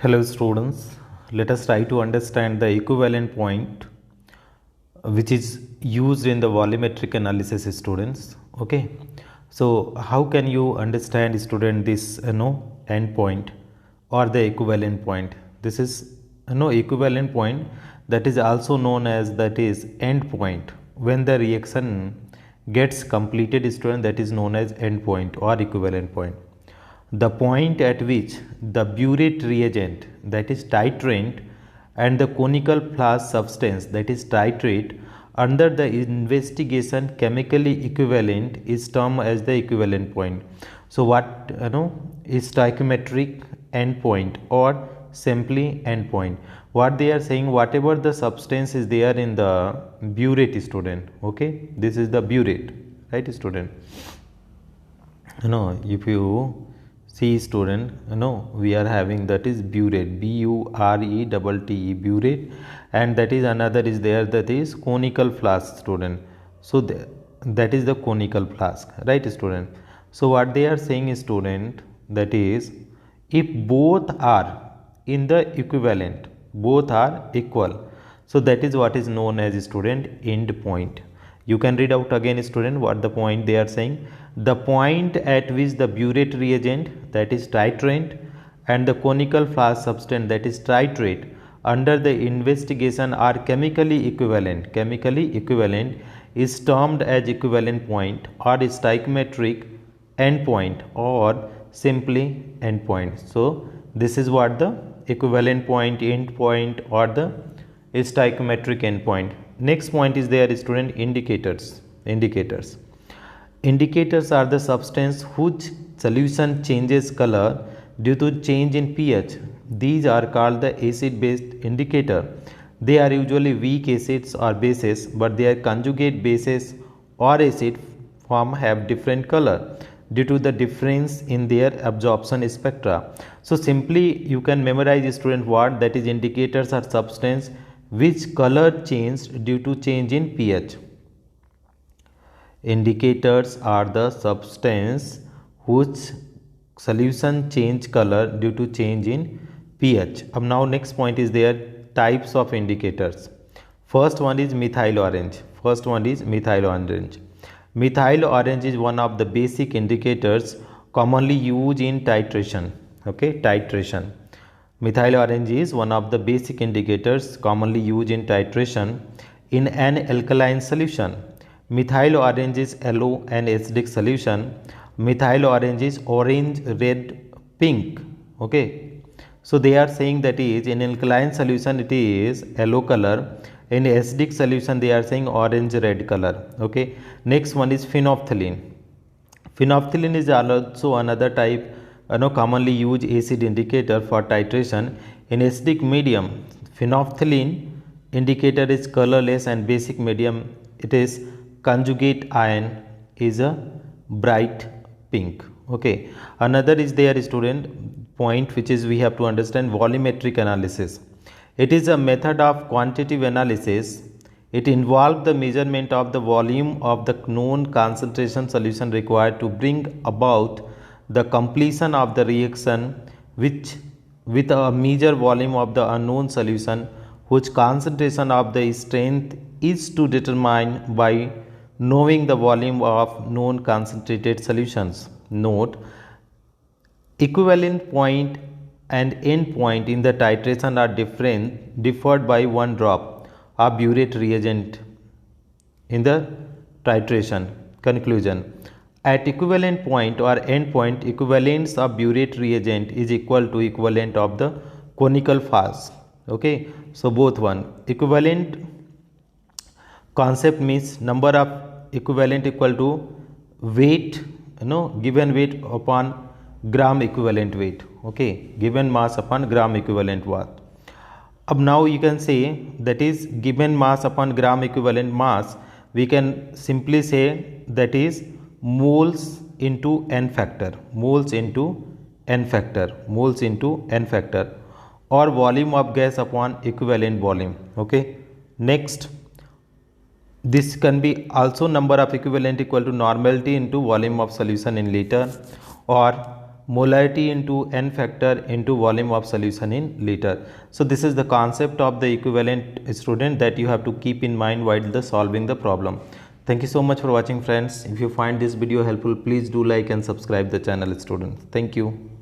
Hello students, let us try to understand the equivalent point which is used in the volumetric analysis students. Okay, so how can you understand student this end point or the equivalent point? This is equivalent point, that is also known as that is end point. When the reaction gets completed student, that is known as end point or equivalent point. The point at which the burette reagent, that is titrant, and the conical flask substance, that is titrate, under the investigation chemically equivalent is termed as the equivalent point. So what is stoichiometric endpoint or simply endpoint? What they are saying, whatever the substance is there in the burette student, okay, this is the burette, right student? If you see student, we are having that is burette, burette, burette, and that is another is there, that is conical flask student. So that is the conical flask, right student? So what they are saying is student, that is if both are in the equivalent, both are equal, so that is what is known as student end point. You can read out again student what the point they are saying. The point at which the burette reagent, that is titrant, and the conical flask substance, that is titrate, under the investigation are chemically equivalent is termed as equivalent point or stoichiometric endpoint or simply endpoint. So this is what the equivalent point, endpoint, or the stoichiometric endpoint. Next point is there student indicators. Indicators are the substance whose solution changes color due to change in pH. These are called the acid based indicator. They are usually weak acids or bases, but their conjugate bases or acid form have different color due to the difference in their absorption spectra. So simply you can memorize student what that is indicators are substance which color changed due to change in pH. Indicators are the substance whose solution change color due to change in pH. Now next point is there types of indicators. First one is methyl orange. Methyl orange is one of the basic indicators commonly used in titration. Okay, titration. Methyl orange is one of the basic indicators commonly used in titration in an alkaline solution. Methyl orange is yellow and acidic solution. Methyl orange is orange, red, pink. Okay. So they are saying that is in alkaline solution it is yellow color. In acidic solution they are saying orange, red color. Okay. Next one is phenolphthalein. Phenolphthalein is also another type commonly used acid indicator for titration. In acidic medium, phenolphthalein indicator is colorless, and basic medium it is conjugate ion is a bright pink. Okay, another is there student point which is we have to understand volumetric analysis. It is a method of quantitative analysis. It involves the measurement of the volume of the known concentration solution required to bring about the completion of the reaction which with a measure volume of the unknown solution whose concentration of the strength is to determine by knowing the volume of known concentrated solutions. Note, equivalent point and end point in the titration are differed by one drop of burette reagent in the titration. Conclusion, at equivalent point or end point, equivalence of burette reagent is equal to equivalent of the conical flask. Okay, so both one. Equivalent concept means number of equivalent equal to weight, given weight upon gram equivalent weight. Okay, given mass upon gram equivalent weight. Now you can say that is given mass upon gram equivalent mass, we can simply say that is moles into n factor, or volume of gas upon equivalent volume. Okay, next this can be also number of equivalent equal to normality into volume of solution in liter, or molarity into n factor into volume of solution in liter. So this is the concept of the equivalent, student, that you have to keep in mind while the solving the problem. Thank you so much for watching, friends. If you find this video helpful, please do like and subscribe the channel, students. Thank you.